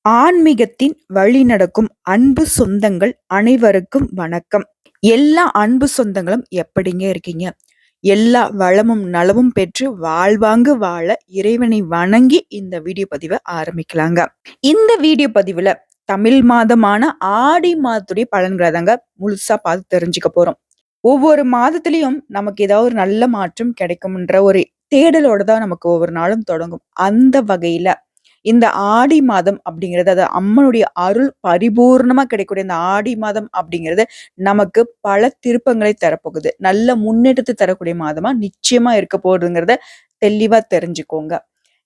ஆன்மீகத்தின் வழி நடக்கும் அன்பு சொந்தங்கள் அனைவருக்கும் வணக்கம். எல்லா அன்பு சொந்தங்களும் எப்படிங்க இருக்கீங்க? எல்லா வளமும் நலமும் பெற்று வாழ்வாங்கு வாழ இறைவனை வணங்கி இந்த வீடியோ பதிவை ஆரம்பிக்கலாங்க. இந்த வீடியோ பதிவுல தமிழ் மாதமான ஆடி மாதத்துடைய பலன்களை தாங்க முழுசா பார்த்து தெரிஞ்சுக்க போறோம். ஒவ்வொரு மாதத்திலையும் நமக்கு ஏதாவது ஒரு நல்ல மாற்றம் கிடைக்கும்ன்ற ஒரு தேடலோட தான் நமக்கு ஒவ்வொரு நாளும் தொடங்கும். அந்த வகையில இந்த ஆடி மாதம் அப்படிங்கிறது அது அம்மனுடைய அருள் பரிபூர்ணமா கிடைக்கக்கூடிய இந்த ஆடி மாதம் அப்படிங்கிறது நமக்கு பல திருப்பங்களை தரப்போகுது. நல்ல முன்னேற்றத்தை தரக்கூடிய மாதமா நிச்சயமா இருக்க போகுதுங்கிறத தெளிவா தெரிஞ்சுக்கோங்க.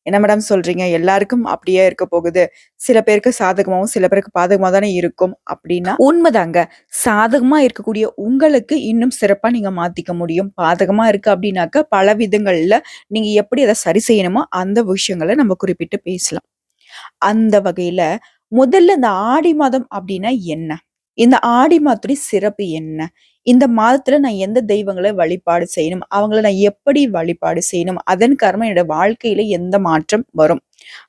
என்ன மேடம் சொல்றீங்க? எல்லாருக்கும் அப்படியே இருக்க போகுது. சில பேருக்கு சாதகமாவும் சில பேருக்கு பாதகமா தானே இருக்கும் அப்படின்னா உண்மைதாங்க. சாதகமா இருக்கக்கூடிய உங்களுக்கு இன்னும் சிறப்பா நீங்க மாத்திக்க முடியும். பாதகமா இருக்கு அப்படின்னாக்க பல விதங்கள்ல நீங்க எப்படி அதை சரி செய்யணுமோ அந்த விஷயங்களை நம்ம குறிப்பிட்டு பேசலாம். அந்த வகையில முதல்ல இந்த ஆடி மாதம் அப்படின்னா என்ன? இந்த ஆடி மாதத்துடைய சிறப்பு என்ன? இந்த மாதத்துல நான் எந்த தெய்வங்களை வழிபாடு செய்யணும்? அவங்கள நான் எப்படி வழிபாடு செய்யணும்? அதன் காரணமா என்னோட வாழ்க்கையில எந்த மாற்றம் வரும்?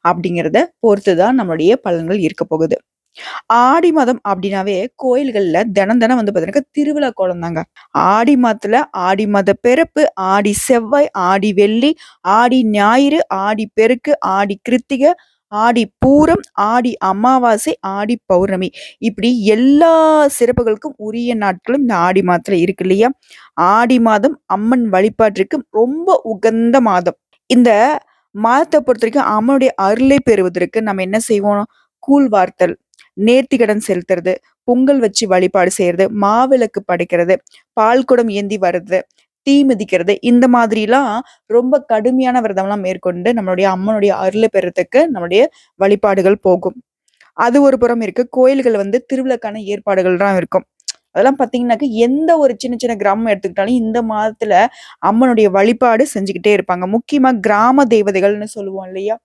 அப்படிங்கிறத பொறுத்துதான் நம்மளுடைய பலன்கள் இருக்க போகுது. ஆடி மாதம் அப்படின்னாவே கோயில்கள்ல தினம் தினம் வந்து பாத்தீங்கன்னா திருவிழா கோலம் தாங்க. ஆடி மாதத்துல ஆடி மாத பிறப்பு, ஆடி செவ்வாய், ஆடி வெள்ளி, ஆடி ஞாயிறு, ஆடி பெருக்கு, ஆடி கிருத்திகை, ஆடி பூரம், ஆடி அமாவாசை, ஆடி பௌர்ணமி இப்படி எல்லா சிறப்புகளுக்கும் உரிய நாட்களும் இந்த ஆடி மாதத்துல இருக்கு இல்லையா? ஆடி மாதம் அம்மன் வழிபாட்டிற்கு ரொம்ப உகந்த மாதம். இந்த மாதத்தை பொறுத்த வரைக்கும் அம்மனுடைய அருளை பெறுவதற்கு நம்ம என்ன செய்வோம்? கூழ் வார்த்தல், நேர்த்திக்கடன் செலுத்துறது, பொங்கல் வச்சு வழிபாடு செய்யறது, மாவிளக்கு படைக்கிறது, பால் குடம் ஏந்தி வர்றது, தீ மிதிக்கிறது, இந்த மாதிரிலாம் ரொம்ப கடுமையான விரதம்லாம் மேற்கொண்டு நம்மளுடைய அம்மனுடைய அருளை பெறத்துக்கு நம்மளுடைய வழிபாடுகள் போகும். அது ஒரு புறம் இருக்கு. கோயில்கள் வந்து திருவிழாக்கான ஏற்பாடுகள்லாம் இருக்கும். அதெல்லாம் பார்த்தீங்கன்னாக்க எந்த ஒரு சின்ன சின்ன கிராமம் எடுத்துக்கிட்டாலும் இந்த மாதத்துல அம்மனுடைய வழிபாடு செஞ்சுக்கிட்டே இருப்பாங்க. முக்கியமா கிராம தேவதைகள்னு சொல்லுவோம் இல்லையா?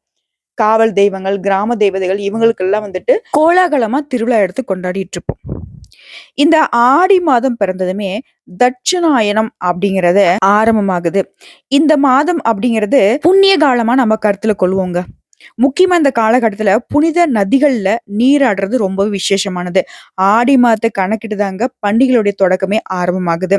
காவல் தெய்வங்கள், கிராம தேவதைகள் இவங்களுக்கெல்லாம் வந்துட்டு கோலாகலமா திருவிழா எடுத்து கொண்டாடிட்டு இருப்போம். இந்த ஆடி மாதம் பிறந்ததுமே தட்சிணாயனம் அப்படிங்கிறது ஆரம்பமாகுது. இந்த மாதம் அப்படிங்கிறது புண்ணிய காலமா நம்ம கருத்துல கொள்வோங்க. முக்கியமா இந்த காலகட்டத்துல புனித நதிகள்ல நீராடுறது ரொம்ப விசேஷமானது. ஆடி மாதத்தை கணக்கிட்டு தாங்க பண்டிகைகளுடைய தொடக்கமே ஆரம்பமாகுது.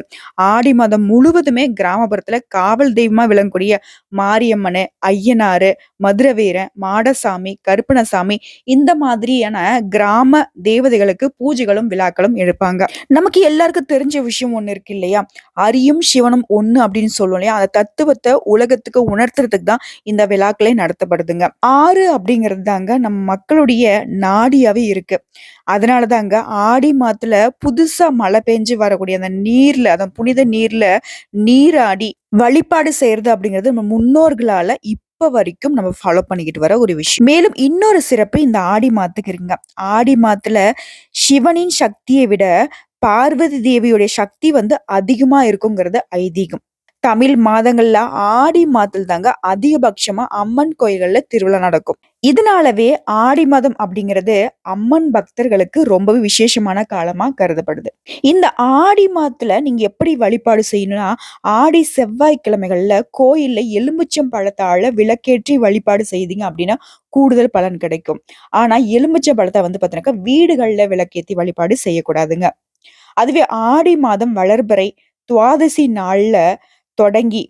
ஆடி மாதம் முழுவதுமே கிராமப்புறத்துல காவல் தெய்வமா விளங்கக்கூடிய மாரியம்மனு, ஐயனாரு, மதுரவீரன், மாடசாமி, கருப்பணசாமி இந்த மாதிரியான கிராம தேவதைகளுக்கு பூஜைகளும் விழாக்களும் எடுப்பாங்க. நமக்கு எல்லாருக்கும் தெரிஞ்ச விஷயம் ஒண்ணு இருக்கு இல்லையா? அரியும் சிவனும் ஒண்ணு அப்படின்னு சொல்லுவோம் இல்லையா? அந்த தத்துவத்தை உலகத்துக்கு உணர்த்துறதுக்கு தான் இந்த விழாக்களே நடத்தப்படுதுங்க. ஆறு அப்படிங்கிறது தாங்க நம்ம மக்களுடைய நாடியாவே இருக்கு. அதனாலதாங்க ஆடி மாதத்துல புதுசா மழை பெஞ்சு வரக்கூடிய அந்த நீர்ல அந்த புனித நீர்ல நீராடி வழிபாடு செய்யறது அப்படிங்கிறது நம்ம முன்னோர்களால இப்ப வரைக்கும் நம்ம ஃபாலோ பண்ணிக்கிட்டு வர ஒரு விஷயம். மேலும் இன்னொரு சிறப்பு இந்த ஆடி மாதத்துக்கு இருக்குங்க. ஆடி மாதத்துல சிவனின் சக்தியை விட பார்வதி தேவியுடைய சக்தி வந்து அதிகமா இருக்குங்கிறது ஐதீகம். தமிழ் மாதங்கள்ல ஆடி மாதத்தில் தாங்க அதிகபட்சமா அம்மன் கோயில்கள்ல திருவிழா நடக்கும். இதனாலவே ஆடி மாதம் அப்படிங்கிறது அம்மன் பக்தர்களுக்கு ரொம்பவே விசேஷமான காலமா கருதப்படுது. இந்த ஆடி மாதத்துல நீங்க எப்படி வழிபாடு செய்யணும்னா, ஆடி செவ்வாய்க்கிழமைகள்ல கோயில்ல எலுமிச்சம் பழத்தால விளக்கேற்றி வழிபாடு செய்தீங்க அப்படின்னா கூடுதல் பலன் கிடைக்கும். ஆனா எலுமிச்சம் பழத்தை வந்து பாத்தீங்கன்னா வீடுகள்ல விளக்கேத்தி வழிபாடு செய்யக்கூடாதுங்க. அதுவே ஆடி மாதம் வளர்பிறை துவாதசி நாள்ல தொடங்கி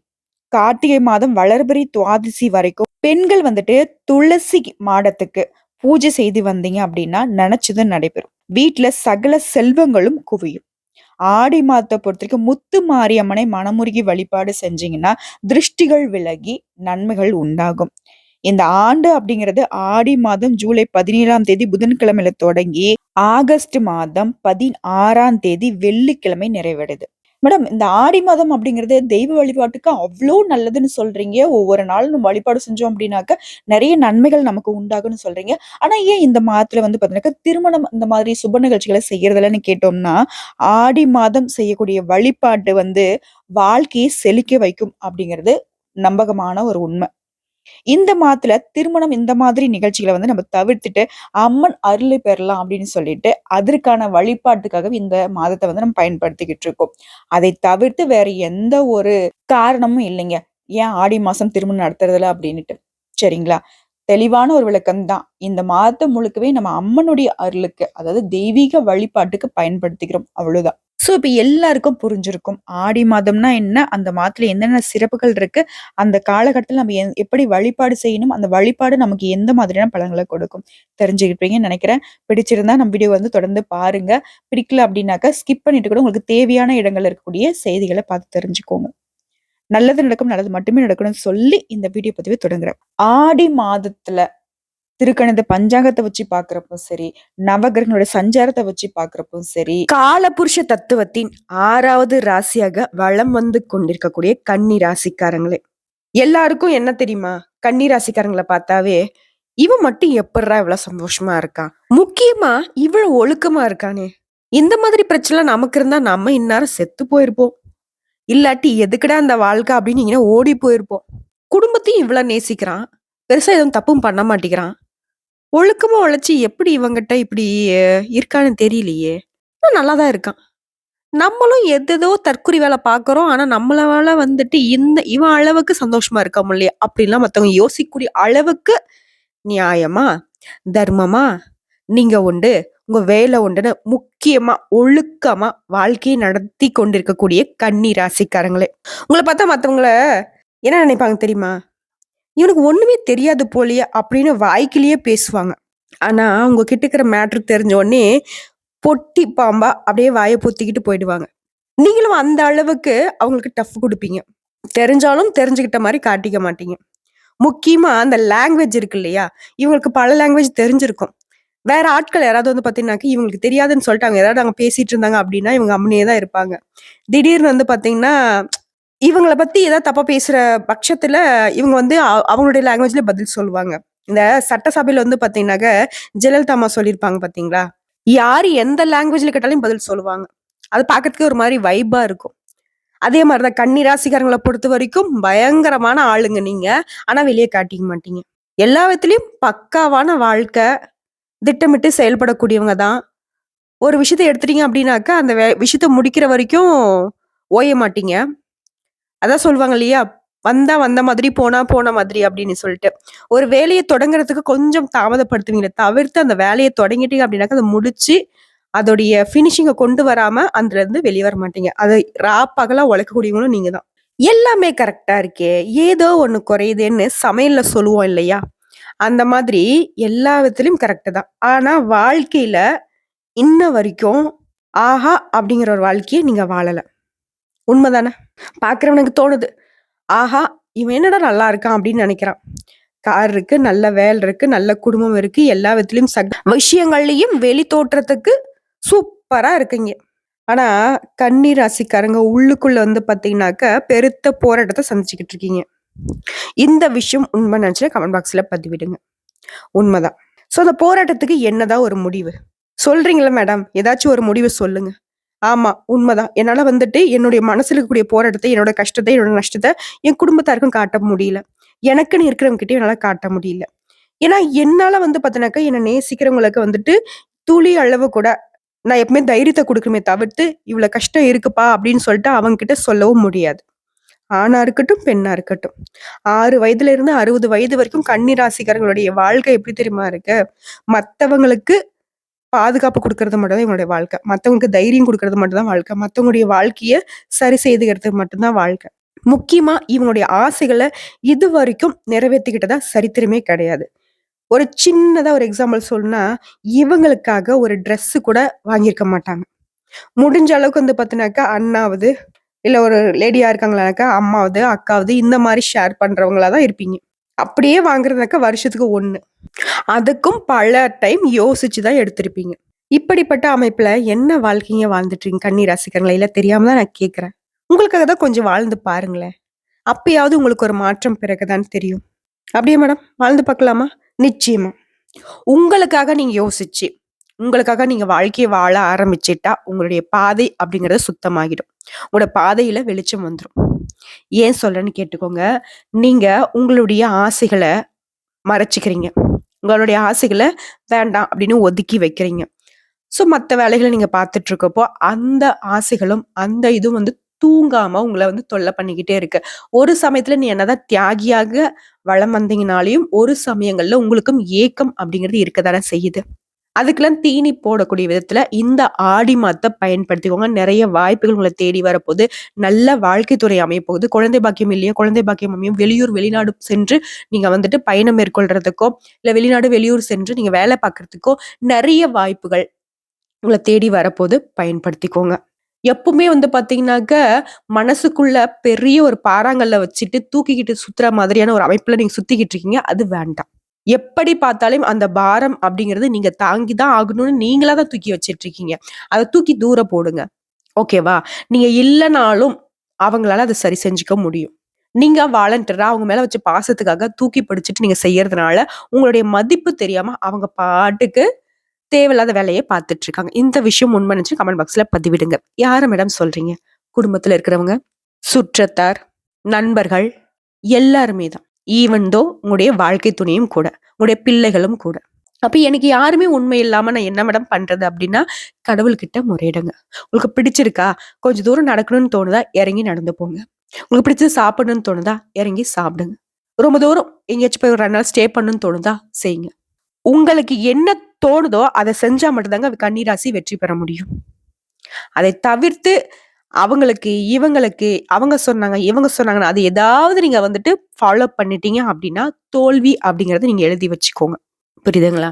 கார்த்திகை மாதம் வளர்பிறை துவாதசி வரைக்கும் பெண்கள் வந்துட்டு துளசி மாடத்துக்கு பூஜை செய்து வந்தீங்க அப்படின்னா நினைச்சது நடைபெறும். வீட்டுல சகல செல்வங்களும் குவியும். ஆடி மாதத்தை பொறுத்த வரைக்கும் முத்து மாரியம்மனை மனமுருகி வழிபாடு செஞ்சீங்கன்னா திருஷ்டிகள் விலகி நன்மைகள் உண்டாகும். இந்த ஆண்டு அப்படிங்கிறது ஆடி மாதம் ஜூலை 17ஆம் தேதி புதன்கிழமையில தொடங்கி ஆகஸ்ட் மாதம் 16ஆம் தேதி வெள்ளிக்கிழமை நிறைவடைது. மேடம் இந்த ஆடி மாதம் அப்படிங்கிறது தெய்வ வழிபாட்டுக்கு அவ்வளோ நல்லதுன்னு சொல்றீங்க. ஒவ்வொரு நாளும் நம்ம வழிபாடு செஞ்சோம் அப்படின்னாக்க நிறைய நன்மைகள் நமக்கு உண்டாகும்னு சொல்றீங்க. ஆனா ஏன் இந்த மாதத்துல வந்து பாத்தீங்கன்னா திருமணம் இந்த மாதிரி சுப நிகழ்ச்சிகளை செய்யறதில்லன்னு கேட்டோம்னா, ஆடி மாதம் செய்யக்கூடிய வழிபாட்டு வந்து வாழ்க்கையை செழிக்க வைக்கும் அப்படிங்கிறது நம்பகமான ஒரு உண்மை. இந்த மாதத்துல திருமணம் இந்த மாதிரி நிகழ்ச்சிகளை வந்து நம்ம தவிர்த்துட்டு அம்மன் அருளை பெறலாம் அப்படின்னு சொல்லிட்டு அதற்கான வழிபாட்டுக்காக இந்த மாதத்தை வந்து நம்ம பயன்படுத்திக்கிட்டு இருக்கோம். அதை தவிர்த்து வேற எந்த ஒரு காரணமும் இல்லைங்க. ஏன் ஆடி மாசம் திருமணம் நடத்துறதுல அப்படின்னுட்டு சரிங்களா? தெளிவான ஒரு விளக்கம் தான். இந்த மாதம் முழுக்கவே நம்ம அம்மனுடைய அருளுக்கு, அதாவது தெய்வீக வழிபாட்டுக்கு பயன்படுத்திக்கிறோம். அவ்வளவுதான். சோ இப்ப எல்லாருக்கும் புரிஞ்சிருக்கும். ஆடி மாதம்னா என்ன? அந்த மாதத்துல என்னென்ன சிறப்புகள் இருக்கு? அந்த காலகட்டத்துல நம்ம எப்படி வழிபாடு செய்யணும்? அந்த வழிபாடு நமக்கு எந்த மாதிரியான பலன்கள கொடுக்கும்? தெரிஞ்சுக்கிட்டீங்கன்னு நெனைக்கிறேன். பிடிச்சிருந்தா நம்ம வீடியோ தொடர்ந்து பாருங்க. பிடிக்கல அப்படின்னாக்கா ஸ்கிப் பண்ணிட்டு கூட உங்களுக்கு தேவையான இடங்கள்ல இருக்கக்கூடிய செய்திகள பார்த்து தெரிஞ்சுக்கோங்க. நல்லது நடக்கும், நல்லது மட்டுமே நடக்கணும்னு சொல்லி இந்த வீடியோ பதிவை தொடங்குறேன். ஆடி மாதத்துல திருக்கணித பஞ்சாங்கத்தை வச்சு பார்க்கிறப்போ சரி, நவகிரகங்களோட சஞ்சாரத்தை வச்சு பார்க்கிறப்போ சரி, காலபுருஷ தத்துவத்தின் 6வது ராசியாக வலம் வந்து கொண்டிருக்கக்கூடிய கன்னி ராசிக்காரங்களே. எல்லாருக்கும் என்ன தெரியுமா? கன்னி ராசிக்காரங்கள பார்த்தாவே, இவன் மட்டும் எப்புட்றா இவ்வளவு சந்தோஷமா இருக்கான்? முக்கியமா இவ்வளவு ஒழுக்கமா இருக்கானே! இந்த மாதிரி பிரச்சனை நமக்கு இருந்தா நம்ம இந்நேரம் செத்து போயிருப்போம். இல்லாட்டி எதுக்குடா அந்த வாழ்க்கை அப்படின்னு இങ്ങനെ ஓடி போயிருப்போம். குடும்பத்தையும் இவ்வளவு நேசிக்கிறான். பெருசா எதுவும் தப்பும் பண்ண மாட்டேங்கிறான். ஒழுக்கமா உழைச்சு எப்படி இவங்கிட்ட இப்படி இருக்கான்னு தெரியலையே. நல்லாதான் இருக்கான். நம்மளும் எதேதோ தற்குறி வேலை பார்க்கிறோம். ஆனா நம்மளால இவன் அளவுக்கு சந்தோஷமா இருக்க முடியலையே அப்படின்லாம் மத்தவங்க யோசிக்கக்கூடிய அளவுக்கு நியாயமா, தர்மமா, நீங்க உண்டு, உங்க வேலை உண்டுன்னு முக்கியமா ஒழுக்கமா வாழ்க்கையை நடத்தி கொண்டிருக்கக்கூடிய கன்னி ராசிக்காரங்களே. உங்களை பார்த்தா மத்தவங்கள என்ன நினைப்பாங்க தெரியுமா? இவனுக்கு ஒண்ணுமே தெரியாது போலயே அப்படின்னு வாய்க்கிலேயே பேசுவாங்க. ஆனா உங்க கிட்ட இருக்கிற மேட்ரு தெரிஞ்ச உடனே பொட்டி பாம்பா அப்படியே வாயை பொத்திக்கிட்டு போயிடுவாங்க. நீங்களும் அந்த அளவுக்கு அவங்களுக்கு டஃப் கொடுப்பீங்க. தெரிஞ்சாலும் தெரிஞ்சுக்கிட்ட மாதிரி காட்டிக்க மாட்டீங்க. முக்கியமா அந்த லாங்குவேஜ் இருக்கு இல்லையா? இவங்களுக்கு பல லாங்குவேஜ் தெரிஞ்சிருக்கும். வேற ஆட்கள் யாராவது பாத்தீங்கன்னாக்க இவங்களுக்கு தெரியாதுன்னு சொல்லிட்டு அவங்க யாராவது அங்க பேசிட்டு இருந்தாங்க அப்படின்னா இவங்க அம்மனே தான் இருப்பாங்க. திடீர்னு பாத்தீங்கன்னா இவங்கள பத்தி ஏதாவது தப்பா பேசுற பட்சத்துல இவங்க அவங்களுடைய லாங்குவேஜ்ல பதில் சொல்லுவாங்க. இந்த சட்டசபையில பாத்தீங்கன்னாக்க ஜெயலலிதா அம்மா சொல்லியிருப்பாங்க பாத்தீங்களா? யாரு எந்த லாங்குவேஜ்ல கேட்டாலும் பதில் சொல்லுவாங்க. அது பாக்கிறதுக்கு ஒரு மாதிரி வைபா இருக்கும். அதே மாதிரிதான் கன்னி ராசிக்காரங்களை பொறுத்த வரைக்கும் பயங்கரமான ஆளுங்க நீங்க. ஆனா வெளியே காட்டிக்க மாட்டீங்க. எல்லா விதத்திலயும் பக்காவான வாழ்க்கை, திட்டமிட்டு செயல்படக்கூடியவங்க தான். ஒரு விஷயத்த எடுத்துட்டீங்க அப்படின்னாக்கா அந்த விஷயத்த முடிக்கிற வரைக்கும் ஓய மாட்டீங்க. அதான் சொல்லுவாங்க இல்லையா? வந்தா வந்த மாதிரி, போனா போன மாதிரி அப்படின்னு சொல்லிட்டு. ஒரு வேலையை தொடங்குறதுக்கு கொஞ்சம் தாமதப்படுத்துவீங்களே தவிர்த்து, அந்த வேலையை தொடங்கிட்டீங்க அப்படின்னாக்கா, அத முடிச்சு, அதோடைய ஃபினிஷிங்க கொண்டு வராம அதுல இருந்து வெளிய வர மாட்டீங்க. அதை பகலா உழைக்கக்கூடியவங்களும் நீங்க தான். எல்லாமே கரெக்ட்டா இருக்கே, ஏதோ ஒண்ணு குறையுதேன்னு சமையல்ல சொல்லுவோம் இல்லையா? அந்த மாதிரி எல்லா விதத்திலயும் கரெக்ட் தான். ஆனா வாழ்க்கையில இன்ன வரைக்கும், ஆஹா! அப்படிங்கிற ஒரு வாழ்க்கைய நீங்க வாழல. உண்மைதானே? பார்க்கிறவனுக்கு தோணுது. ஆஹா! இவன் என்னடா நல்லா இருக்கான் அப்படின்னு நினைக்கிறான். கார் இருக்கு, நல்ல வேலை இருக்கு, நல்ல குடும்பம் இருக்கு, எல்லா விதத்திலயும் விஷயங்கள்லயும் வெளி தோற்றத்துக்கு சூப்பரா இருக்கீங்க. ஆனா கன்னி ராசிக்காரங்க உள்ளுக்குள்ள பாத்தீங்கன்னாக்க பெருத்த போராட்டத்தை சந்திச்சுக்கிட்டு இருக்கீங்க. இந்த விஷயம் உண்மை நினைச்சுன்னா கமெண்ட் பாக்ஸ்ல பதிவிடுங்க. உண்மைதான். சோ அந்த போராட்டத்துக்கு என்னதான் ஒரு முடிவு சொல்றீங்களா மேடம்? ஏதாச்சும் ஒரு முடிவு சொல்லுங்க. ஆமா, உண்மைதான். என்னால என்னுடைய மனசுல இருக்கக்கூடிய போராட்டத்தை, என்னோட கஷ்டத்தை, என்னோட நஷ்டத்தை என் குடும்பத்தாருக்கும் காட்ட முடியல. எனக்குன்னு இருக்கிறவங்க கிட்டயும் என்னால காட்ட முடியல. ஏன்னா என்னால பாத்தீங்கன்னாக்கா என்ன நேசிக்கிறவங்களுக்கு துளி அளவு கூட நான் எப்பவுமே தைரியத்தை கொடுக்குமே தவிர்த்து இவ்வளவு கஷ்டம் இருக்குப்பா அப்படின்னு சொல்லிட்டு அவங்க கிட்ட சொல்லவும் முடியாது. ஆணா இருக்கட்டும், பெண்ணா இருக்கட்டும். 6 வயதுல இருந்து 60 வயது வரைக்கும் கன்னி ராசிக்காரங்களுடைய வாழ்க்கை எப்படி தெரியுமா இருக்கு? மத்தவங்களுக்கு பாதுகாப்பு குடுக்கறது மட்டும் தான் இவங்களுடைய வாழ்க்கை. மத்தவங்களுக்கு தைரியம் குடுக்கறது மட்டும் தான் வாழ்க்கை. மத்தவங்களுடைய வாழ்க்கைய சரி செய்துக்கிறது மட்டும்தான் வாழ்க்கை. முக்கியமா இவங்களுடைய ஆசைகள இதுவரைக்கும் நிறைவேத்திக்கிட்டதா சரித்திரமே கிடையாது. ஒரு சின்னதா ஒரு எக்ஸாம்பிள் சொல்லணும்னா, இவங்களுக்காக ஒரு ட்ரெஸ் கூட வாங்கியிருக்க மாட்டாங்க. முடிஞ்ச அளவுக்கு பாத்தீங்கன்னாக்கா, அண்ணாவது, இல்ல ஒரு லேடியா இருக்காங்களானாக்கா, அம்மாவது, அக்காவது இந்த மாரி ஷேர் பண்றவங்களா தான் இருப்பீங்க. அப்படியே வாங்குறதுனாக்கா வருஷத்துக்கு 1. அதுக்கும் பல டைம் யோசிச்சு தான் எடுத்திருப்பீங்க. இப்படிப்பட்ட அமைப்புல என்ன வாழ்க்கைய வாழ்ந்துட்டு இருக்கீங்க கன்னி ராசிக்காரங்களா? இல்ல தெரியாம தான் நான் கேட்கிறேன். உங்களுக்காக தான் கொஞ்சம் வாழ்ந்து பாருங்களேன். அப்பயாவது உங்களுக்கு ஒரு மாற்றம் பிறகுதான் தெரியும். அப்படியே மேடம் வாழ்ந்து பார்க்கலாமா? நிச்சயமா. உங்களுக்காக நீங்க யோசிச்சு, உங்களுக்காக நீங்க வாழ்க்கைய வாழ ஆரம்பிச்சுட்டா, உங்களுடைய பாதை அப்படிங்கிறது சுத்தமாகிடும். உங்களோட பாதையில வெளிச்சம் வந்துரும். ஏன் சொல்றேன்னு கேட்டுக்கோங்க. நீங்க உங்களுடைய ஆசைகள மறைச்சுக்கிறீங்க. உங்களுடைய ஆசைகள வேண்டாம் அப்படின்னு ஒதுக்கி வைக்கிறீங்க. சோ மத்த வேலைகள நீங்க பார்த்துட்டு இருக்கப்போ, அந்த ஆசைகளும் அந்த இதுவும் தூங்காம உங்கள தொல்லை பண்ணிக்கிட்டே இருக்கு. ஒரு சமயத்துல நீ என்னதான் தியாகியாக வலம் வந்தீங்கனாலயும், ஒரு சமயங்கள்ல உங்களுக்கும் ஏக்கம் அப்படிங்கிறது இருக்கத்தானே செய்யுது. அதுக்கெல்லாம் தீனி போடக்கூடிய விதத்துல இந்த ஆடி மாதத்த பயன்படுத்திக்கோங்க. நிறைய வாய்ப்புகள் உங்கள தேடி வரப்போகுது. நல்ல வாழ்க்கை துணை அமையப்போகுது. குழந்தை பாக்கியம் இல்லையா? குழந்தை பாக்கியம் அமையும். வெளியூர், வெளிநாடு சென்று நீங்க பயணம் மேற்கொள்றதுக்கோ, இல்ல வெளிநாடு, வெளியூர் சென்று நீங்க வேலை பார்க்கறதுக்கோ நிறைய வாய்ப்புகள் உங்கள தேடி வரப்போது. பயன்படுத்திக்கோங்க. எப்பவுமே பார்த்தீங்கன்னாக்க, மனசுக்குள்ள பெரிய ஒரு பாறாங்கல்ல வச்சுட்டு தூக்கிக்கிட்டு சுத்துற மாதிரியான ஒரு அமைப்புல நீங்க சுத்திக்கிட்டு இருக்கீங்க. அது வேண்டாம். எப்படி பார்த்தாலும் அந்த பாரம் அப்படிங்கிறது நீங்க தாங்கி தான் ஆகணும்னு நீங்களா தான் தூக்கி வச்சிட்டு இருக்கீங்க. அத தூக்கி தூர போடுங்க. ஓகேவா? நீங்க இல்லனாலும் அவங்களால அத சரி செஞ்சுக்க முடியும். நீங்க வாலண்டியரா அவங்க மேல வச்ச பாசத்துக்காக தூக்கி பிடிச்சுட்டு நீங்க செய்யறதுனால, உங்களுடைய மதிப்பு தெரியாம அவங்க பாட்டுக்கு தேவையில்லாத வேலைய பார்த்துட்டு இருக்காங்க. இந்த விஷயம் உண்மை நினைச்சு கமெண்ட் பாக்ஸ்ல பதிவிடுங்க. யார மேடம் சொல்றீங்க? குடும்பத்துல இருக்கிறவங்க, சுற்றத்தார், நண்பர்கள் எல்லாருமே தான். ஈவன் தோ உங்களுடைய வாழ்க்கை துணையும் கூட, உங்களுடைய பிள்ளைகளும் கூட. அப்ப எனக்கு யாருமே உண்மை இல்லாம நான் என்ன மேடம் பண்றது அப்படின்னா, கடவுள்கிட்ட முறையிடுங்க. உங்களுக்கு பிடிச்சிருக்கா? கொஞ்சம் தூரம் நடக்கணும்னு தோணுதா? இறங்கி நடந்து போங்க. உங்களுக்கு பிடிச்சது சாப்பிடணும்னு தோணுதா? இறங்கி சாப்பிடுங்க. ரொம்ப தூரம் எங்கேயாச்சும் போய் ஒரு 2 நாள் ஸ்டே பண்ணணும்னு தோணுதா? செய்யுங்க. உங்களுக்கு என்ன தோணுதோ அத செஞ்சா மட்டும்தாங்க கன்னிராசி வெற்றி பெற முடியும். அதை தவிர்த்து அவங்களுக்கு, இவங்களுக்கு, அவங்க சொன்னாங்க, இவங்க சொன்னாங்கன்னு அது ஏதாவது நீங்க ஃபாலோ பண்ணிட்டீங்க அப்படின்னா, தோல்வி அப்படிங்கிறத நீங்க எழுதி வச்சுக்கோங்க. புரியுதுங்களா?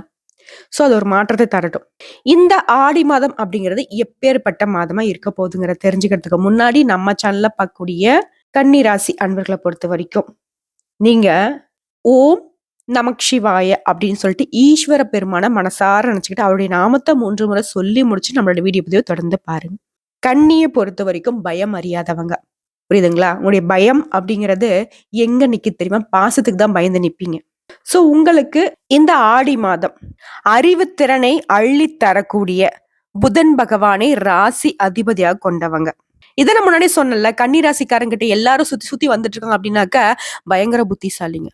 சோ அது ஒரு மாற்றத்தை தரட்டும். இந்த ஆடி மாதம் அப்படிங்கிறது எப்பேற்பட்ட மாதமா இருக்க போகுதுங்கிறத தெரிஞ்சுக்கிறதுக்கு முன்னாடி நம்ம சேனல்ல பார்க்கக்கூடிய கன்னிராசி அன்பர்களை பொறுத்த வரைக்கும் நீங்க ஓம் நமக் சிவாய அப்படின்னு சொல்லிட்டு ஈஸ்வர பெருமான மனசார நினைச்சுக்கிட்டு அவருடைய நாமத்தை 3 முறை சொல்லி முடிச்சு நம்மளோட வீடியோ பதிவை தொடர்ந்து பாருங்க. கன்னியை பொறுத்த வரைக்கும் பயம் அறியாதவங்க. புரியுதுங்களா? உங்களுடைய பயம் அப்படிங்கிறது எங்க நிக்கு தெரியுமா? பாசத்துக்கு தான் பயந்து நிப்பீங்க. சோ உங்களுக்கு இந்த ஆடி மாதம் அறிவுத்திறனை அள்ளி தரக்கூடிய புதன் பகவானை ராசி அதிபதியாக கொண்டவங்க. இதை நான் முன்னாடி சொன்னல, கன்னி ராசிக்காரங்கிட்ட எல்லாரும் சுத்தி சுத்தி வந்துட்டு இருக்காங்க அப்படின்னாக்க பயங்கர புத்திசாலிங்க.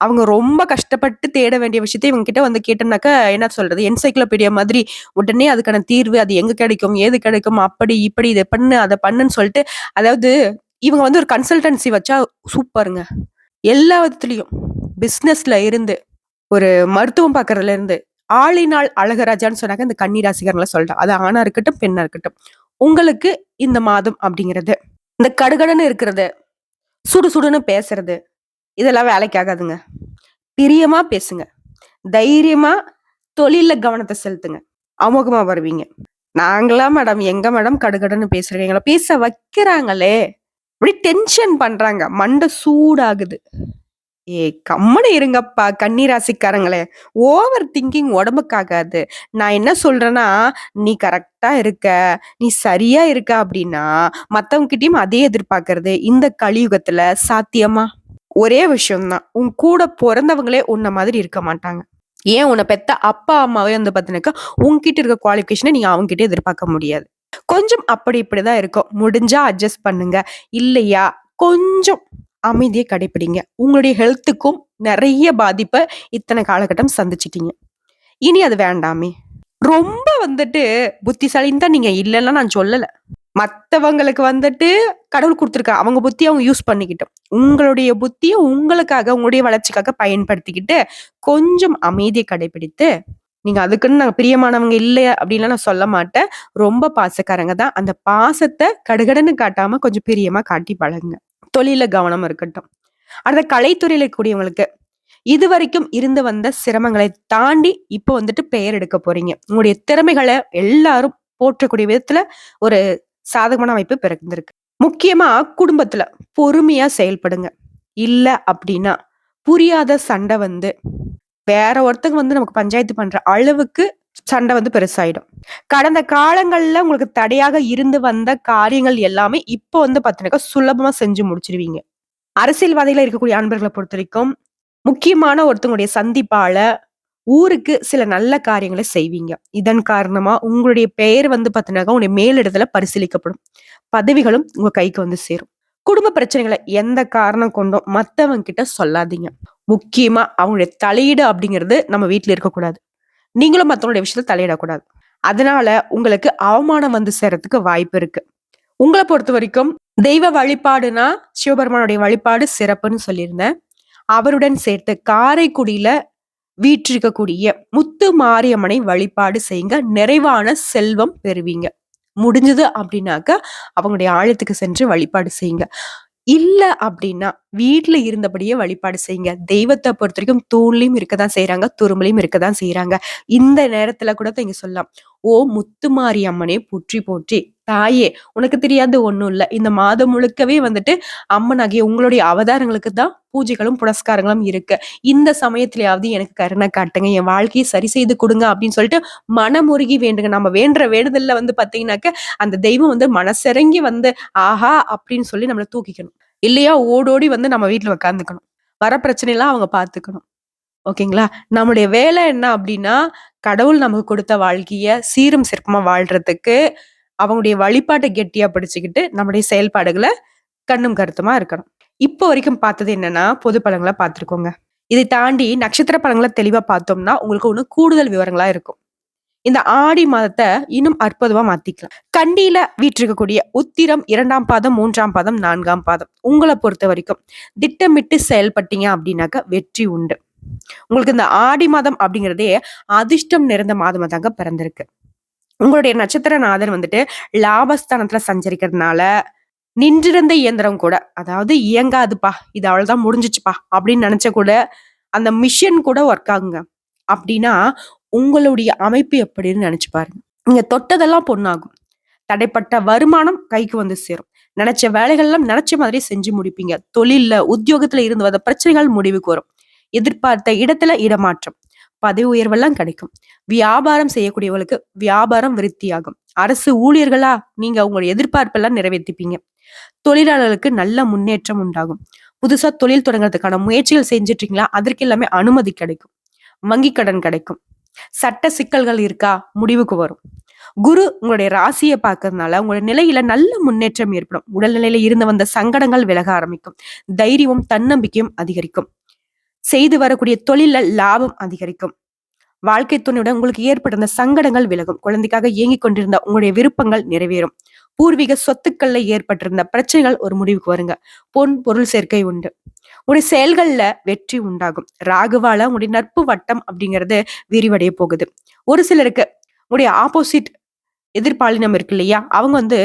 அவங்க ரொம்ப கஷ்டப்பட்டு தேட வேண்டிய விஷயத்தை இவங்க கிட்ட கேட்டோம்னாக்க என்ன சொல்றது, என்சைக்ளோபீடியா மாதிரி உடனே அதுக்கான தீர்வு, அது எங்க கிடைக்கும், ஏது கிடைக்கும், அப்படி இப்படி இதை பண்ணு அதை பண்ணுன்னு சொல்லிட்டு, அதாவது இவங்க ஒரு கன்சல்டன்சி வச்சா சூப்பருங்க. எல்லா விதத்துலயும் பிசினஸ்ல இருந்து ஒரு மருத்துவம் பார்க்கறதுல இருந்து ஆளினால் அழகராஜான்னு சொன்னாங்க இந்த கன்னி ராசிக்காரங்களை சொல்றேன். அது ஆணா இருக்கட்டும் பெண்ணா இருக்கட்டும், உங்களுக்கு இந்த மாதம் அப்படிங்கிறது இந்த கடுகடுன்னு இருக்கிறது, சுடு சுடுன்னு பேசுறது, இதெல்லாம் வேலைக்கு ஆகாதுங்க. பிரியமா பேசுங்க, தைரியமா தொழில கவனத்தை செலுத்துங்க, அமோகமா வருவீங்க. நாங்களா மேடம் எங்க மேடம் கடுகடுன்னு பேசுறீங்களா? பேச வைக்கிறாங்களே, அப்படி டென்ஷன் பண்றாங்க, மண்டை சூடாகுது. கம்முனு இருங்கப்பா கன்னி ராசிக்காரங்களே. ஓவர் திங்கிங் உடம்புக்காகாது. நான் என்ன சொல்றேன்னா, நீ கரெக்டா இருக்க, நீ சரியா இருக்க அப்படின்னா மத்தவங்க கிட்டயும் அதே எதிர்பார்க்கறது இந்த கலியுகத்துல சாத்தியமா? ஒரே விஷயம்தான், உன் கூட பிறந்தவங்களே உன்ன மாதிரி இருக்க மாட்டாங்க. ஏன் உன்னை பெத்த அப்பா அம்மாவே பாத்தீங்கன்னாக்கா உன்கிட்ட இருக்க குவாலிஃபிகேஷனை நீங்க அவங்க கிட்ட எதிர்பார்க்க முடியாது. கொஞ்சம் அப்படி இப்படிதான் இருக்கும். முடிஞ்சா அட்ஜஸ்ட் பண்ணுங்க. இல்லையா கொஞ்சம் அமைதியை கடைபிடிங்க. உங்களுடைய ஹெல்த்துக்கும் நிறைய பாதிப்பை இத்தனை காலகட்டம் சந்திச்சிட்டீங்க. இனி அது வேண்டாமே. ரொம்ப புத்திசாலின்னு தான் நீங்க இல்லைன்னா நான் சொல்லல. மத்தவங்களுக்கு கடவுள் கொடுத்துருக்க அவங்க புத்தியை அவங்க யூஸ் பண்ணிக்கிட்டோம். உங்களுடைய புத்தியை உங்களுக்காக, உங்களுடைய வளர்ச்சிக்காக பயன்படுத்திக்கிட்டு கொஞ்சம் அமைதியை கடைபிடித்து, நீங்க அதுக்குன்னு நாங்க பிரியமானவங்க இல்லையா அப்படின்லாம் நான் சொல்ல மாட்டேன். ரொம்ப பாசக்காரங்க தான். அந்த பாசத்தை கடுகடுன்னு காட்டாம கொஞ்சம் பிரியமா காட்டி பழகுங்க. தொழில கவனம் இருக்கட்டும். அடுத்த கலைத்துறையில இருக்கக்கூடியவங்களுக்கு இதுவரைக்கும் இருந்து வந்த சிரமங்களை தாண்டி இப்போ பெயர் எடுக்க போறீங்க. உங்களுடைய திறமைகளை எல்லாரும் போற்றக்கூடிய விதத்துல ஒரு சாதகமான அமைப்பு பிறந்திருக்கு. முக்கியமா குடும்பத்துல பொறுமையா செயல்படுங்க. இல்ல அப்படின்னா புரியாத சண்டை வேற ஒருத்தங்க நமக்கு பஞ்சாயத்து பண்ற அளவுக்கு சண்டை பெருசாயிடும். கடந்த காலங்கள்ல உங்களுக்கு தடையாக இருந்து வந்த காரியங்கள் எல்லாமே இப்போ பாத்தீங்கன்னா சுலபமா செஞ்சு முடிச்சிருவீங்க. அரசியல்வாதிகளா இருக்கக்கூடிய அன்பர்களை பொறுத்த வரைக்கும் முக்கியமான ஒருத்தவங்களுடைய சந்திப்பால ஊருக்கு சில நல்ல காரியங்களை செய்வீங்க. இதன் காரணமா உங்களுடைய பெயர் பாத்தீங்கன்னா உங்களுடைய மேலிடத்துல பரிசீலிக்கப்படும். பதவிகளும் உங்க கைக்கு சேரும். குடும்ப பிரச்சனைகளை எந்த காரணம் கொண்டும் மத்தவங்க கிட்ட சொல்லாதீங்க. முக்கியமா அவங்களுடைய தலையீடு அப்படிங்கிறது நம்ம வீட்டுல இருக்கக்கூடாது. நீங்களும் மத்தவங்களுடைய விஷயத்துல தலையிடக்கூடாது. அதனால உங்களுக்கு அவமானம் சேர்றதுக்கு வாய்ப்பு இருக்கு. உங்கள பொறுத்தவரைக்கும் தெய்வ வழிபாடுனா, சிவபெருமானுடைய வழிபாடு சிறப்புன்னு சொல்லியிருந்தேன். அவருடன் சேர்த்து காரைக்குடியில வீற்றிருக்கக்கூடிய முத்து மாரியம்மனை வழிபாடு செய்யுங்க. நிறைவான செல்வம் பெறுவீங்க. முடிஞ்சது அப்படின்னாக்க, அவங்களுடைய ஆலயத்துக்கு சென்று வழிபாடு செய்யுங்க. இல்ல அப்படின்னா, வீட்ல இருந்தபடியே வழிபாடு செய்யுங்க. தெய்வத்த பொறுத்தவரைக்கும் தூண்லயும் இருக்கதான் செய்றாங்க, துரும்புலயும் இருக்கதான் செய்றாங்க. இந்த நேரத்துல கூட நீங்க சொல்லலாம். "ஓ முத்துமாரி அம்மனே போற்றி போற்றி! தாயே உனக்கு தெரியாது ஒண்ணும் இல்ல. இந்த மாதம் முழுக்கவே வந்துட்டு அம்மனாகிய உங்களுடைய அவதாரங்களுக்கு தான் பூஜைகளும், புனஸ்காரங்களும் இருக்கு. இந்த சமயத்திலயாவது எனக்கு கருணை காட்டுங்க. என் வாழ்க்கைய சரி செய்து குடுங்க" அப்படின்னு சொல்லிட்டு மனமுருகி வேண்டுங்க. நம்ம வேண்டுற வேண்டுதல்ல வந்து பாத்தீங்கன்னாக்க, அந்த தெய்வம் வந்து மனசிறங்கி வந்து, ஆஹா! அப்படின்னு சொல்லி நம்மள தூக்கிக்கணும். இல்லையா ஓடோடி வந்து நம்ம வீட்ல உட்காந்துக்கணும். வர பிரச்சனையெல்லாம் அவங்க பார்த்துக்கணும். ஓகேங்களா? நம்முடைய வேலை என்ன அப்டின்னா, கடவுள் நமக்கு கொடுத்த வாழ்க்கைய சீரும் சிறப்புமா வாழ்றதுக்கு, அவங்களுடைய வழிபாட்ட கெட்டியா பிடிச்சுக்கிட்டு, நம்முடைய செயல்பாடுகள கண்ணும் கருத்துமா இருக்கணும். இப்போ வரைக்கும் பார்த்தது என்னன்னா, பொது பலன்கள பார்த்துருக்கோங்க. இதை தாண்டி நட்சத்திர பலன்கள தெளிவா பார்த்தோம்னா, உங்களுக்கு இன்னும் கூடுதல் விவரங்களா இருக்கும். இந்த ஆடி மாதத்த இன்னும் அற்புதமா மாத்திக்கலாம். கண்டியில வீற்றிருக்கக்கூடிய உத்திரம் 2ஆம் பாதம், 3ஆம் பாதம், 4ஆம் பாதம். உங்கள பொறுத்தவரைக்கும் திட்டமிட்டு செயல்பட்டீங்க அப்டின்னாக்க வெற்றி உண்டு. உங்களுக்கு இந்த ஆடி மாதம் அப்படிங்கிறதே அதிர்ஷ்டம் நிறைந்த மாதமா தாங்க பிறந்திருக்கு. உங்களுடைய நட்சத்திரநாதன் வந்துட்டு லாபஸ்தானத்துல சஞ்சரிக்கிறதுனால, நின்றிருந்த இயந்திரம் கூட, அதாவது இயங்காதுப்பா, இது அவ்வளவுதான் முடிஞ்சுச்சுப்பா அப்படின்னு நெனச்ச கூட, அந்த மிஷின் கூட ஒர்க் ஆகுங்க. அப்படின்னா, உங்களுடைய அமைப்பு எப்படின்னு நெனச்சு பாருங்க. நீங்க தொட்டதெல்லாம் பொன்னாகும். தடைப்பட்ட வருமானம் கைக்கு வந்து சேரும். நெனச்ச வேலைகள்லாம் நெனச்ச மாதிரி செஞ்சு முடிப்பீங்க. தொழில்ல, உத்தியோகத்துல இருந்து வந்த பிரச்சனைகள் முடிவுக்கு வரும். எதிர்பார்த்த இடத்துல இடமாற்றம். பதவி உயர்வெல்லாம் கிடைக்கும். வியாபாரம் செய்யக்கூடியவங்களுக்கு வியாபாரம் விருத்தியாகும். அரசு ஊழியர்களா நீங்க உங்களுடைய எதிர்பார்ப்பெல்லாம் நிறைவேத்திப்பீங்க. தொழிலாளர்களுக்கு நல்ல முன்னேற்றம் உண்டாகும். புதுசா தொழில் தொடங்குறதுக்கான முயற்சிகள் செஞ்சுட்டு இருக்கீங்களா? அதற்கு எல்லாமே அனுமதி கிடைக்கும். வங்கி கடன் கிடைக்கும். சட்ட சிக்கல்கள் இருக்கா? முடிவுக்கு வரும். குரு உங்களுடைய ராசிய பார்க்கறதுனால உங்களுடைய நிலையில நல்ல முன்னேற்றம் ஏற்படும். உடல்நிலையில இருந்து வந்த சங்கடங்கள் விலக ஆரம்பிக்கும். தைரியமும் தன்னம்பிக்கையும் அதிகரிக்கும். செய்து வரக்கூடிய தொழில்ல லாபம் அதிகரிக்கும். வாழ்க்கை துணையுடன் உங்களுக்கு ஏற்பட்டிருந்த சங்கடங்கள் விலகும். குழந்தைக்காக இயங்கிக் கொண்டிருந்த உங்களுடைய விருப்பங்கள் நிறைவேறும். பூர்வீக சொத்துக்கள்ல ஏற்பட்டிருந்த பிரச்சனைகள் ஒரு முடிவுக்கு வருங்க. பொன் பொருள் சேர்க்கை உண்டு. உங்களுடைய செயல்கள்ல வெற்றி உண்டாகும். ராகுவால உங்களுடைய நட்பு வட்டம் அப்படிங்கிறது விரிவடைய போகுது. ஒரு சிலருக்கு உங்களுடைய ஆப்போசிட் எதிர்ப்பாலினம் இருக்கு இல்லையா? அவங்க வந்து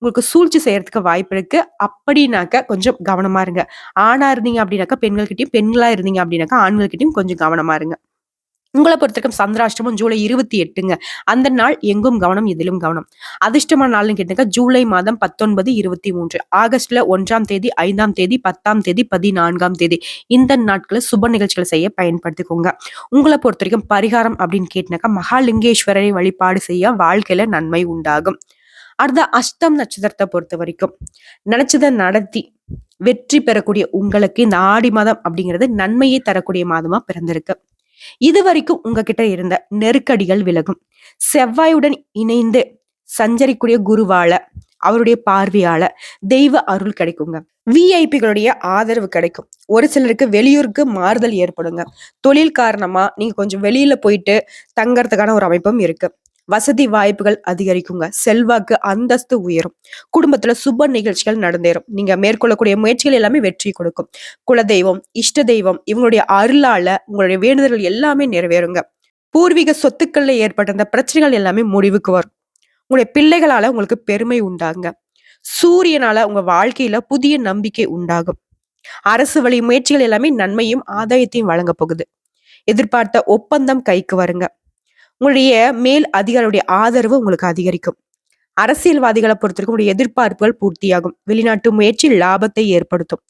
உங்களுக்கு சூழ்ச்சி செய்யறதுக்கு வாய்ப்பு இருக்கு. அப்படின்னாக்க கொஞ்சம் கவனமா இருங்க. ஆணா இருந்தீங்க அப்படின்னாக்கா பெண்கள்கிட்டயும், பெண்களா இருந்தீங்க அப்படின்னாக்கா ஆண்கள்கிட்டயும் கொஞ்சம் கவனமா இருங்க. உங்கள பொறுத்தவரைக்கும் சந்திராஷ்டமம் ஜூலை 28ங்க. அந்த நாள் எங்கும் கவனம், எதிலும் கவனம். அதிர்ஷ்டமான நாள்னு கேட்டீங்கன்னா ஜூலை மாதம் 19, 23, ஆகஸ்ட்ல 1ஆம் தேதி, 5ஆம் தேதி, 10ஆம் தேதி, 14ஆம் தேதி. இந்த நாட்கள சுப நிகழ்ச்சிகள் செய்ய பயன்படுத்திக்கோங்க. உங்கள பொறுத்தவரைக்கும் பரிகாரம் அப்படின்னு கேட்டினாக்கா மகாலிங்கேஸ்வரரை வழிபாடு செய்ய வாழ்க்கையில நன்மை உண்டாகும். அடுத்த அஸ்தம் நட்சத்திரத்தை பொறுத்த வரைக்கும் நினைச்சதை நடத்தி வெற்றி பெறக்கூடிய உங்களுக்கு இந்த ஆடி மாதம் அப்படிங்கிறது நன்மையை தரக்கூடிய மாதமா பிறந்திருக்கு. இதுவரைக்கும் உங்ககிட்ட இருந்த நெருக்கடிகள் விலகும். செவ்வாயுடன் இணைந்து சஞ்சரிக்கூடிய குருவால, அவருடைய பார்வையால தெய்வ அருள் கிடைக்குங்க. விஐபிகளுடைய ஆதரவு கிடைக்கும். ஒரு சிலருக்கு வெளியூருக்கு மாறுதல் ஏற்படுங்க. தொழில் காரணமா நீங்க கொஞ்சம் வெளியில போயிட்டு தங்கறதுக்கான ஒரு அமைப்பும் இருக்கு. வசதி வாய்ப்புகள் அதிகரிக்குங்க. செல்வாக்கு அந்தஸ்து உயரும். குடும்பத்துல சுப நிகழ்ச்சிகள் நடந்தேறும். நீங்க மேற்கொள்ளக்கூடிய முயற்சிகள் எல்லாமே வெற்றி கொடுக்கும். குலதெய்வம், இஷ்ட தெய்வம் இவங்களுடைய அருளால உங்களுடைய வேண்டுதல்கள் எல்லாமே நிறைவேறுங்க. பூர்வீக சொத்துக்கள்ல ஏற்பட்ட அந்த பிரச்சனைகள் எல்லாமே முடிவுக்கு வரும். உங்களுடைய பிள்ளைகளால உங்களுக்கு பெருமை உண்டாங்க. சூரியனால உங்க வாழ்க்கையில புதிய நம்பிக்கை உண்டாகும். அரசு வழி முயற்சிகள் எல்லாமே நன்மையும் ஆதாயத்தையும் வழங்க போகுது. எதிர்பார்த்த ஒப்பந்தம் கைக்கு வருங்க. உங்களுடைய மேல் அதிகாரியுடைய ஆதரவு உங்களுக்கு அதிகரிக்கும். அரசியல்வாதிகளை பொறுத்தவரைக்கும் உங்களுடைய எதிர்பார்ப்புகள் பூர்த்தியாகும். வெளிநாட்டு முயற்சி லாபத்தை ஏற்படுத்தும்.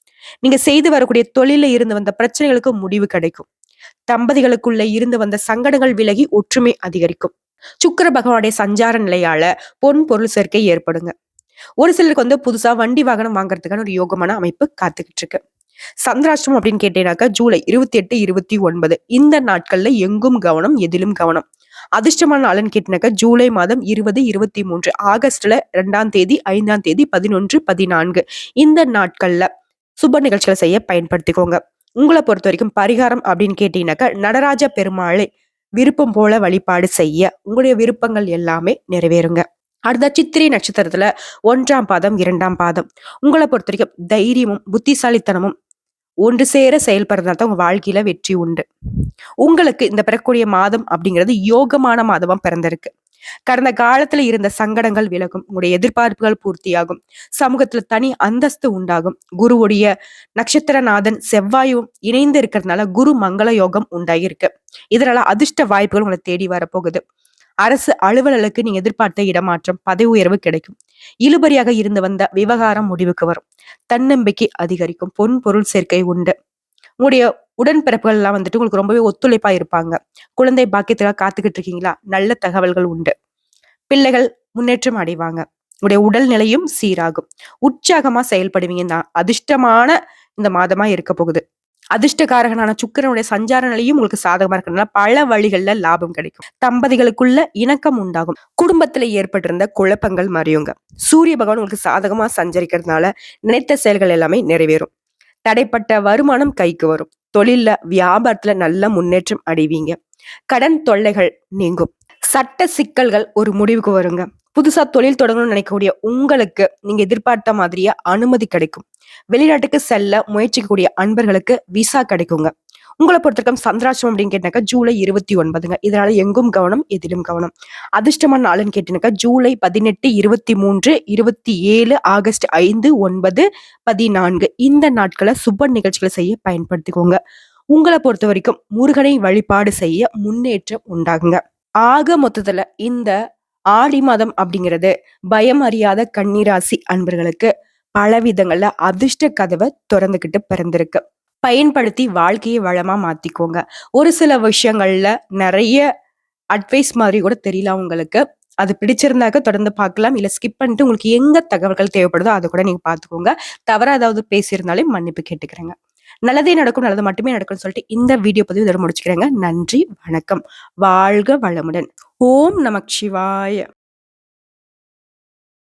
நீங்க செய்து வரக்கூடிய தொழில இருந்து வந்த பிரச்சனைகளுக்கு முடிவு கிடைக்கும். தம்பதிகளுக்குள்ள இருந்து வந்த சங்கடங்கள் விலகி ஒற்றுமை அதிகரிக்கும். சுக்கிர பகவானுடைய சஞ்சார நிலையால பொன் பொருள் சேர்க்கை ஏற்படுங்க. ஒரு சிலருக்கு வந்து புதுசா வண்டி வாகனம் வாங்குறதுக்கான ஒரு யோகமான அமைப்பு காத்துக்கிட்டு இருக்கு. சந்திராஷ்டிரம் அப்படின்னு கேட்டீங்கன்னாக்கா ஜூலை 28, 29 இந்த நாட்கள்ல எங்கும் கவனம், எதிலும் கவனம். அதிர்ஷ்டமான நாள்னு கேட்டீங்கன்னாக்கா ஜூலை மாதம் 20, 23, ஆகஸ்ட்ல 2ஆம் தேதி, 5ஆம் தேதி, 11, 14 இந்த நாட்கள்ல சுப நிகழ்ச்சிகளை செய்ய பயன்படுத்திக்கோங்க. உங்களை பொறுத்த வரைக்கும் பரிகாரம் அப்படின்னு கேட்டீங்கன்னாக்கா நடராஜ பெருமாளை விருப்பம் போல வழிபாடு செய்ய உங்களுடைய விருப்பங்கள் எல்லாமே நிறைவேறுங்க. அடுத்த சித்திரை நட்சத்திரத்துல 1ஆம் பாதம் 2ஆம் பாதம் உங்களை பொறுத்த வரைக்கும் தைரியமும் புத்திசாலித்தனமும் ஒன்று சேர செயல்படுறதால தான் உங்க வாழ்க்கையில வெற்றி உண்டு. உங்களுக்கு இந்த பிறக்கக்கூடிய மாதம் அப்படிங்கிறது யோகமான மாதமா பிறந்திருக்கு. கடந்த காலத்துல இருந்த சங்கடங்கள் விலகும், உங்களுடைய எதிர்பார்ப்புகள் பூர்த்தியாகும், சமூகத்துல தனி அந்தஸ்து உண்டாகும். குருவுடைய நட்சத்திரநாதன் செவ்வாயும் இணைந்து இருக்கிறதுனால குரு மங்கள யோகம் உண்டாகிருக்கு. இதனால அதிர்ஷ்ட வாய்ப்புகள் உங்களை தேடி வரப்போகுது. அரசு அலுவலர்களுக்கு நீங்க எதிர்பார்த்த இடமாற்றம், பதவி உயர்வு கிடைக்கும். இழுபறியாக இருந்து வந்த விவகாரம் முடிவுக்கு வரும். தன்னம்பிக்கை அதிகரிக்கும். பொன் பொருள் சேர்க்கை உண்டு. உங்களுடைய உடன்பிறப்புகள் எல்லாம் வந்துட்டு உங்களுக்கு ரொம்பவே ஒத்துழைப்பா இருப்பாங்க. குழந்தை பாக்கியத்துக்காக காத்துக்கிட்டு இருக்கீங்களா? நல்ல தகவல்கள் உண்டு. பிள்ளைகள் முன்னேற்றம் அடைவாங்க. உங்களுடைய உடல்நிலையும் சீராகும். உற்சாகமா செயல்படுவீங்க தான். அதிர்ஷ்டமான இந்த மாதமா இருக்க போகுது. அதிர்ஷ்டகாரகனான சுக்கிரனுடைய சஞ்சார நிலையும் உங்களுக்கு சாதகமா இருக்கிறதுனால பல வழிகள்ல லாபம் கிடைக்கும். தம்பதிகளுக்குள்ள இணக்கம் உண்டாகும். குடும்பத்துல ஏற்பட்டிருந்த குழப்பங்கள் மறையுங்க. சூரிய பகவான் உங்களுக்கு சாதகமா சஞ்சரிக்கிறதுனால நினைத்த செயல்கள் எல்லாமே நிறைவேறும். தடைப்பட்ட வருமானம் கைக்கு வரும். தொழில்ல வியாபாரத்துல நல்ல முன்னேற்றம் அடைவீங்க. கடன் தொல்லைகள் நீங்கும். சட்ட சிக்கல்கள் ஒரு முடிவுக்கு வருங்க. புதுசா தொழில் தொடங்கணும்னு நினைக்கக்கூடிய உங்களுக்கு நீங்க எதிர்பார்த்த மாதிரியே அனுமதி கிடைக்கும். வெளிநாட்டுக்கு செல்ல முயற்சிக்கக்கூடிய அன்பர்களுக்கு விசா கிடைக்குங்க. உங்களை பொறுத்தவரைக்கும் சந்திராஷ்டிரம் அப்படின்னு கேட்டாக்கா ஜூலை 29ங்க. இதனால எங்கும் கவனம், எதிலும் கவனம். அதிர்ஷ்டமான நாளுன்னு கேட்டீங்கன்னாக்கா ஜூலை 18, 23, 27, ஆகஸ்ட் 5, 9, 14 இந்த நாட்களை சுப நிகழ்ச்சிகளை செய்ய பயன்படுத்திக்கோங்க. உங்களை பொறுத்த வரைக்கும் முருகனை வழிபாடு செய்ய முன்னேற்றம் உண்டாகுங்க. ஆக மொத்தத்துல இந்த ஆடி மாதம் அப்படிங்கிறது பயம் அறியாத கன்னிராசி அன்பர்களுக்கு பல விதங்கள்ல அதிர்ஷ்ட கதவை திறந்துகிட்டு பிறந்திருக்கு. பயன்படுத்தி வாழ்க்கையை வளமா மாத்திக்கோங்க. ஒரு சில விஷயங்கள்ல நிறைய அட்வைஸ் மாதிரி கூட தெரியல உங்களுக்கு. அது பிடிச்சிருந்தாக்க தொடர்ந்து பார்க்கலாம். இல்ல ஸ்கிப் பண்ணிட்டு உங்களுக்கு எங்க தகவல்கள் தேவைப்படுதோ அதை கூட நீங்க பாத்துக்கோங்க. தவறா ஏதாவது பேசியிருந்தாலே மன்னிப்பு கேட்டுக்கிறேங்க. நல்லதே நடக்கும், நல்லது மட்டுமே நடக்கும்னு சொல்லிட்டு இந்த வீடியோ பதிவு இதோட முடிச்சுக்கிறேங்க. நன்றி, வணக்கம். வாழ்க வளமுடன். ஓம் நமக் சிவாய.